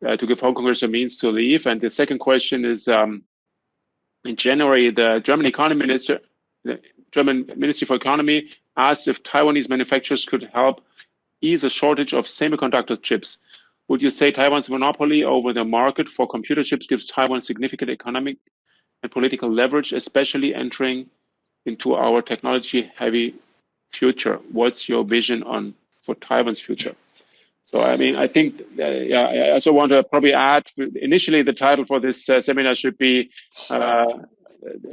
Speaker 2: to give Hong Kongers a means to leave? And the second question is, in January, the German Ministry for Economy asked if Taiwanese manufacturers could help ease a shortage of semiconductor chips. Would you say Taiwan's monopoly over the market for computer chips gives Taiwan significant economic and political leverage, especially entering into our technology-heavy future? What's your vision for Taiwan's future? So, I mean, I think, I also want to probably add, initially the title for this seminar should be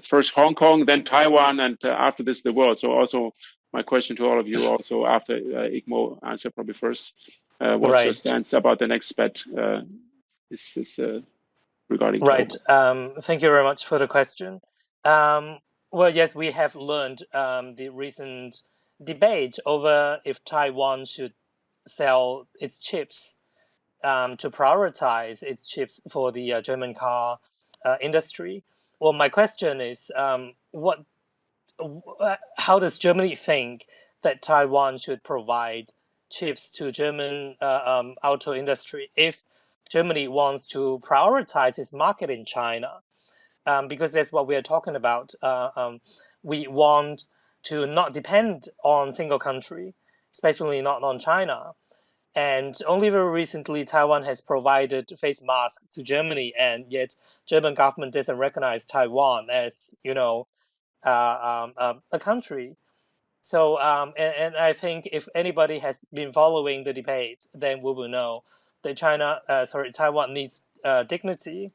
Speaker 2: first Hong Kong, then Taiwan, and after this, the world. So also my question to all of you also after Yik-Mo answer probably first. What's your stance about the next bet regarding Taiwan?
Speaker 3: Thank you very much for the question. Well, yes, we have learned the recent debate over if Taiwan should sell its chips to prioritize its chips for the German car industry. Well, my question is, how does Germany think that Taiwan should provide chips to German auto industry if Germany wants to prioritize its market in China? Because that's what we are talking about. We want to not depend on single country, especially not on China. And only very recently, Taiwan has provided face masks to Germany, and yet German government doesn't recognize Taiwan as, a country. So, and I think if anybody has been following the debate, then we will know that Taiwan needs dignity.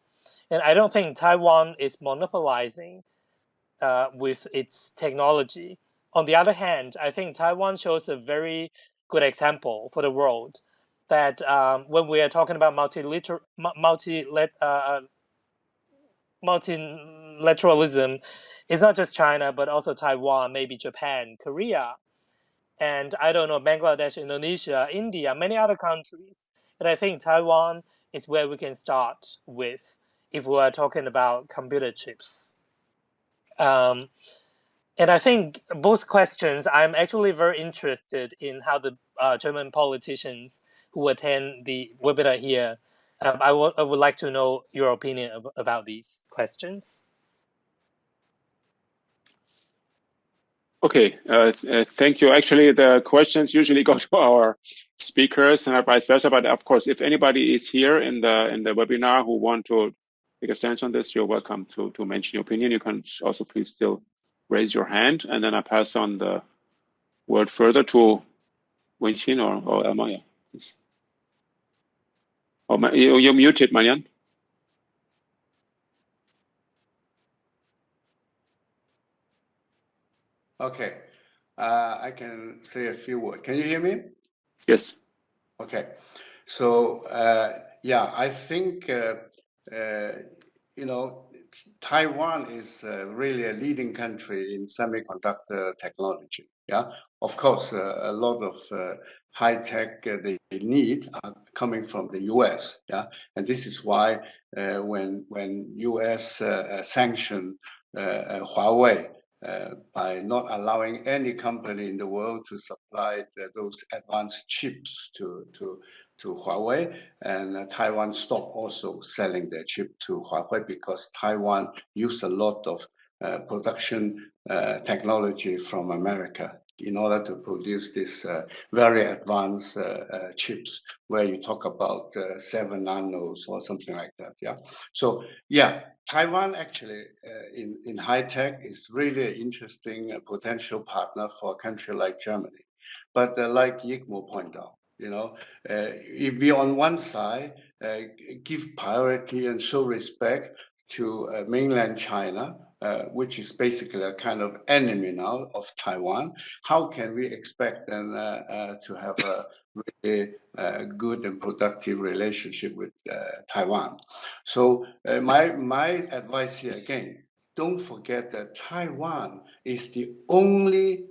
Speaker 3: And I don't think Taiwan is monopolizing with its technology. On the other hand, I think Taiwan shows a very good example for the world that when we are talking about multilateralism, it's not just China, but also Taiwan, maybe Japan, Korea, and I don't know, Bangladesh, Indonesia, India, many other countries. but I think Taiwan is where we can start with if we are talking about computer chips. And I think both questions, I'm actually very interested in how the German politicians who attend the webinar here, I would like to know your opinion about these questions.
Speaker 2: Okay, thank you. Actually, the questions usually go to our speakers and vice versa. But of course, if anybody is here in the webinar who want to take a stance on this, you're welcome to mention your opinion. You can also please still raise your hand, and then I pass on the word further to Wenqin or Elmer. Yeah, please. Oh, you're muted, Manyan.
Speaker 4: Okay, I can say a few words. Can you hear me?
Speaker 2: Yes.
Speaker 4: Okay, so yeah, I think you know, Taiwan is really a leading country in semiconductor technology. Yeah, of course, a lot of high tech they need are coming from the U.S. Yeah, and this is why when U.S. sanctioned Huawei. By not allowing any company in the world to supply those advanced chips to Huawei, and Taiwan stopped also selling their chip to Huawei because Taiwan used a lot of production technology from America in order to produce these very advanced chips, where you talk about 7 nanos or something like that. Yeah. So yeah, Taiwan actually in high tech is really an interesting potential partner for a country like Germany. But like Yik-Mo pointed out, you know, if we on one side give priority and show respect to mainland China, which is basically a kind of enemy now of Taiwan, how can we expect them to have a really good and productive relationship with Taiwan? So my advice here again, don't forget that Taiwan is the only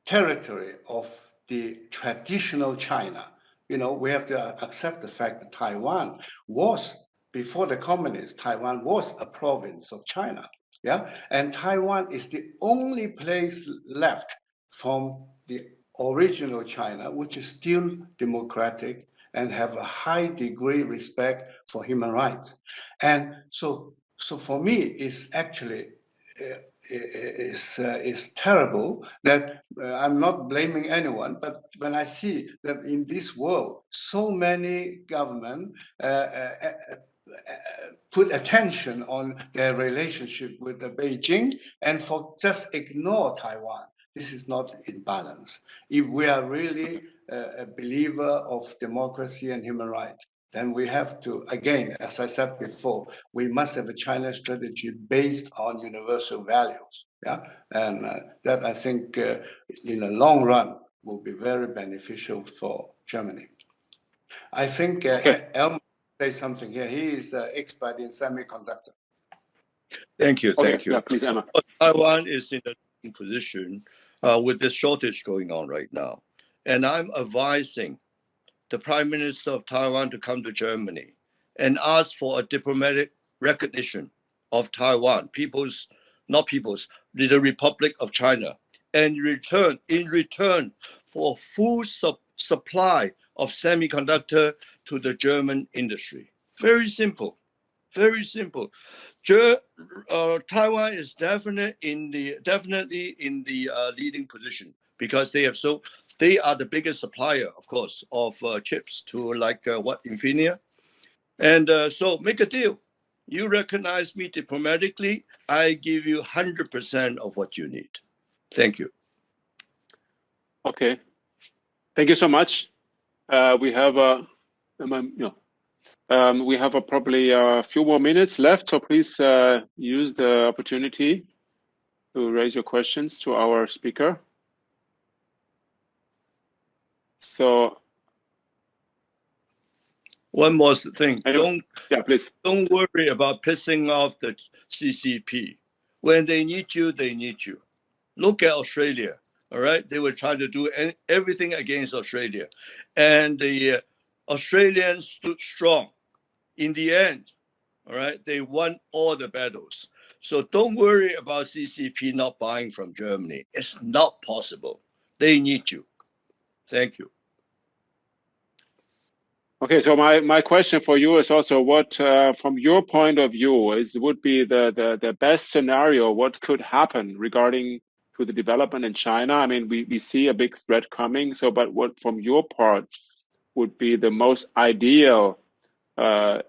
Speaker 4: territory of the traditional China. You know, we have to accept the fact that Taiwan was, before the communists, Taiwan was a province of China. Yeah, and Taiwan is the only place left from the original China, which is still democratic and have a high degree respect for human rights. And so for me, it's actually is terrible that I'm not blaming anyone, but when I see that in this world, so many governments put attention on their relationship with Beijing and for just ignore Taiwan, this is not in balance. If we are really a believer of democracy and human rights, then we have to, again, as I said before, we must have a China strategy based on universal values. Yeah, and that I think in the long run will be very beneficial for Germany. I think Elmer say something here. He is an expert in semiconductor.
Speaker 1: Thank you.
Speaker 2: Okay.
Speaker 1: Thank you.
Speaker 2: Yeah, please, Emma.
Speaker 1: Taiwan is in a position with this shortage going on right now. And I'm advising the Prime Minister of Taiwan to come to Germany and ask for a diplomatic recognition of Taiwan, the Republic of China, and in return for full supply of semiconductor to the German industry. Very simple. Very simple. Taiwan is definitely in the leading position because they are the biggest supplier, of course, of chips to Infineon, and so make a deal. You recognize me diplomatically, I give you 100% of what you need. Thank you.
Speaker 2: Okay, thank you so much. We have probably a few more minutes left, so please use the opportunity to raise your questions to our speaker. So,
Speaker 1: one more thing.
Speaker 2: Please.
Speaker 1: Don't worry about pissing off the CCP. When they need you, they need you. Look at Australia. All right, they were trying to do everything against Australia, and the Australians stood strong. In the end, all right, they won all the battles. So don't worry about CCP not buying from Germany. It's not possible. They need you. Thank you.
Speaker 2: Okay, so my question for you is also what, from your point of view, would be the best scenario, what could happen regarding to the development in China? I mean, we see a big threat coming, so but what from your part would be the most ideal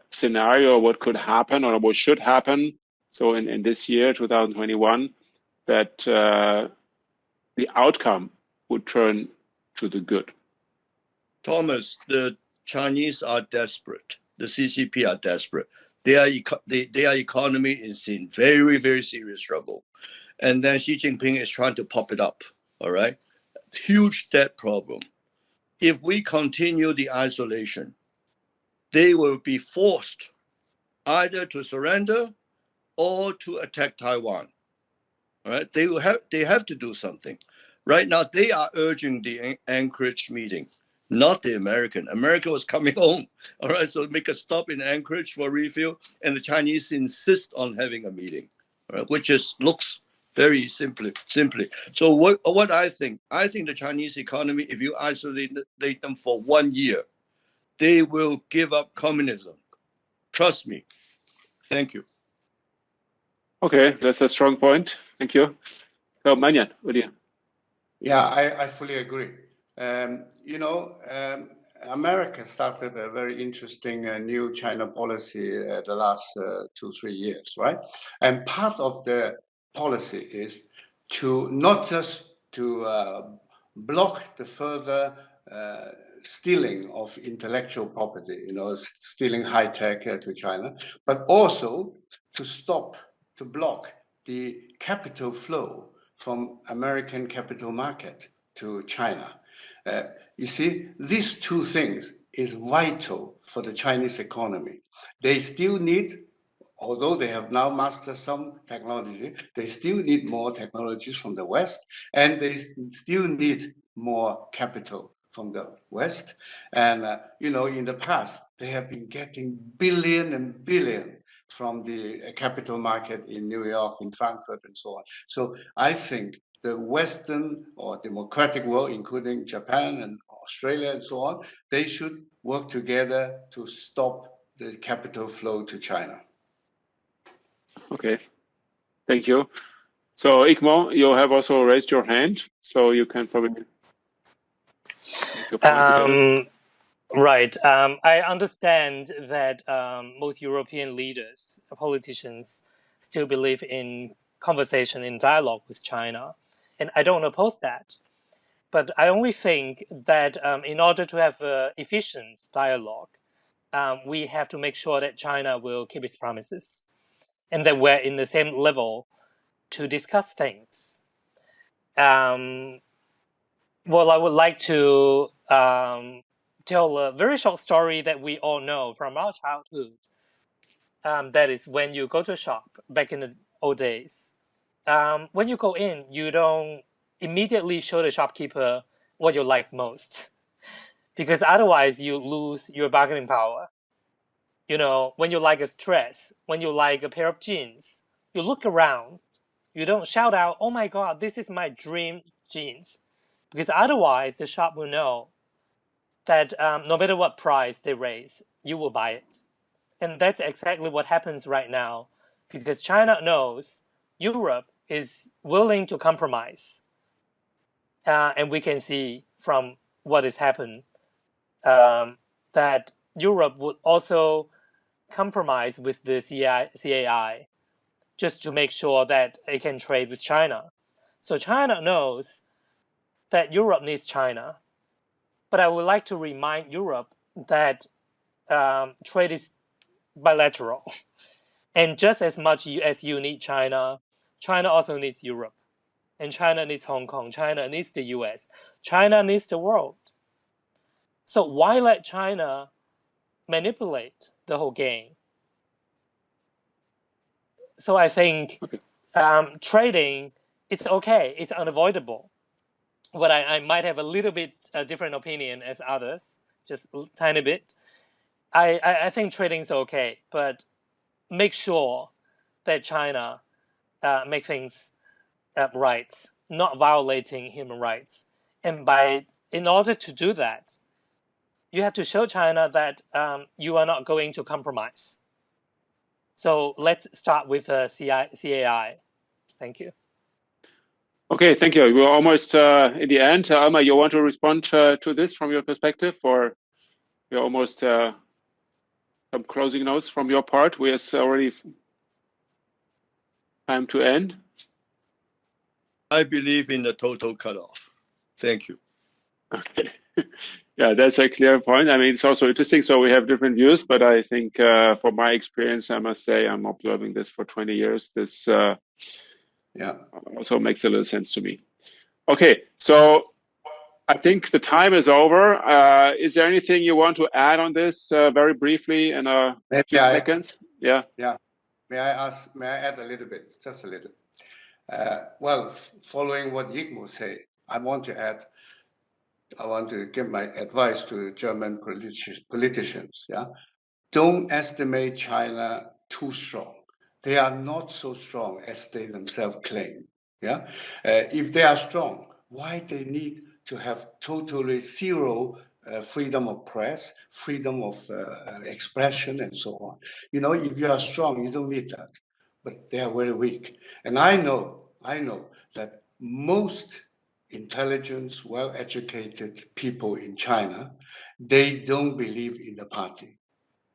Speaker 2: scenario, what could happen or what should happen, so in this year, 2021, that the outcome would turn to the good?
Speaker 1: Thomas, the Chinese are desperate. The CCP are desperate. Their economy is in very, very serious trouble. And then Xi Jinping is trying to pop it up, all right? Huge debt problem. If we continue the isolation, they will be forced either to surrender or to attack Taiwan. All right, they have to do something. Right now, they are urging the Anchorage meeting, not the American. America was coming home. All right, so make a stop in Anchorage for refuel, and the Chinese insist on having a meeting, all right, which looks very simply. So what I think the Chinese economy, if you isolate them for 1 year, they will give up communism. Trust me. Thank you.
Speaker 2: Okay, that's a strong point. Thank you. So Manyan, what do you?
Speaker 4: Yeah, I fully agree. America started a very interesting new China policy the last 2-3 years, right? And part of the policy is to not just to block the further stealing of intellectual property, stealing high tech to China, but also to block the capital flow from American capital market to China. You see, these two things is vital for the Chinese economy. They still need, although they have now mastered some technology, they still need more technologies from the West, and they still need more capital from the West. And, in the past, they have been getting billion and billion from the capital market in New York, in Frankfurt, and so on. So I think the Western or democratic world, including Japan and Australia and so on, they should work together to stop the capital flow to China.
Speaker 2: Okay, thank you. So Yik-Mo, you have also raised your hand, so you can probably make your point together.
Speaker 3: Right. I understand that most European leaders, politicians, still believe in conversation, in dialogue with China. And I don't oppose that. But I only think that in order to have efficient dialogue, we have to make sure that China will keep its promises and that we're in the same level to discuss things. Well, I would like to tell a very short story that we all know from our childhood. That is when you go to a shop back in the old days. When you go in, you don't immediately show the shopkeeper what you like most, because otherwise you lose your bargaining power. When you like a dress, when you like a pair of jeans, you look around. You don't shout out, "Oh my God, this is my dream jeans," because otherwise the shop will know that no matter what price they raise, you will buy it. And that's exactly what happens right now, because China knows Europe is willing to compromise. And we can see from what has happened that Europe would also compromise with the CAI just to make sure that it can trade with China. So China knows that Europe needs China. But I would like to remind Europe that trade is bilateral. And just as much as you need China, China also needs Europe. And China needs Hong Kong. China needs the US. China needs the world. So why let China manipulate the whole game? So I think trading is okay. It's unavoidable. But I might have a little bit different opinion as others, just a tiny bit. I think trading is okay, but make sure that China make things right, not violating human rights. And in order to do that, you have to show China that you are not going to compromise. So let's start with CAI. Thank you.
Speaker 2: Okay, thank you. We're almost in the end. Elmer, you want to respond to this from your perspective, or we're almost some closing notes from your part? We have already time to end.
Speaker 1: I believe in the total cutoff. Thank you.
Speaker 2: Okay. Yeah, that's a clear point. I mean, it's also interesting. So we have different views, but I think from my experience, I must say I'm observing this for 20 years. This also makes a little sense to me. Okay, so I think the time is over. Is there anything you want to add on this very briefly in a few seconds? Yeah.
Speaker 4: May I add a little bit, just a little? Well, following what Yik-Mo said, I want to give my advice to German politicians. Yeah, don't estimate China too strong. They are not so strong as they themselves claim. Yeah, if they are strong, why they need to have totally zero freedom of press, freedom of expression, and so on? You know, if you are strong, you don't need that. But they are very weak, and I know that most intelligent, well-educated people in China, they don't believe in the party.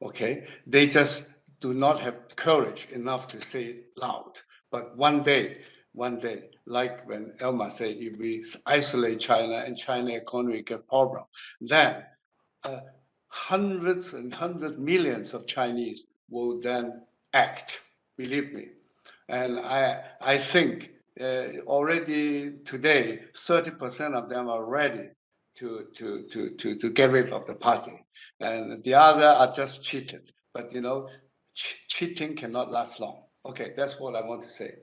Speaker 4: Okay, they just do not have courage enough to say it loud. But one day, like when Elmer said, if we isolate China and China economy get problem, then hundreds and hundreds millions of Chinese will then act. Believe me, and I think already today 30% of them are ready to get rid of the party, and the other are just cheated. But you know, cheating cannot last long. Okay, that's what I want to say.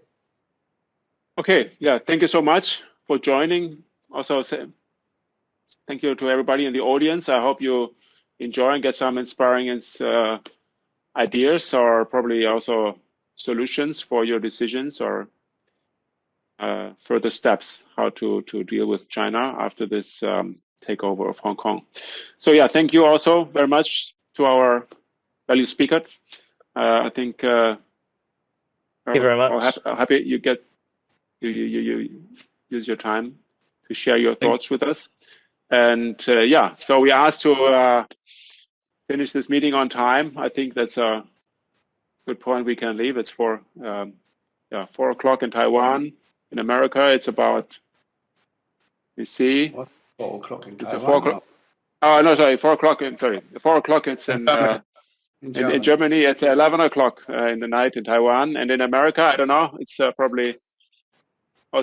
Speaker 2: Okay, yeah, thank you so much for joining. Also, thank you to everybody in the audience. I hope you enjoy and get some inspiring ideas, or probably also solutions for your decisions, or further steps how to deal with China after this takeover of Hong Kong. So yeah, thank you also very much to our value speaker. I think
Speaker 3: thank you very much.
Speaker 2: Happy you use your time to share your thoughts with us. And yeah, so we asked to finish this meeting on time. I think that's a good point. We can leave. It's 4 o'clock in Taiwan. In America, it's about, you see,
Speaker 4: what, 4 o'clock in Taiwan?
Speaker 2: It's 4 o'clock. Oh no, sorry, 4 o'clock. Sorry, 4 o'clock. It's in Germany at 11 o'clock in the night in Taiwan, and in America, I don't know. It's probably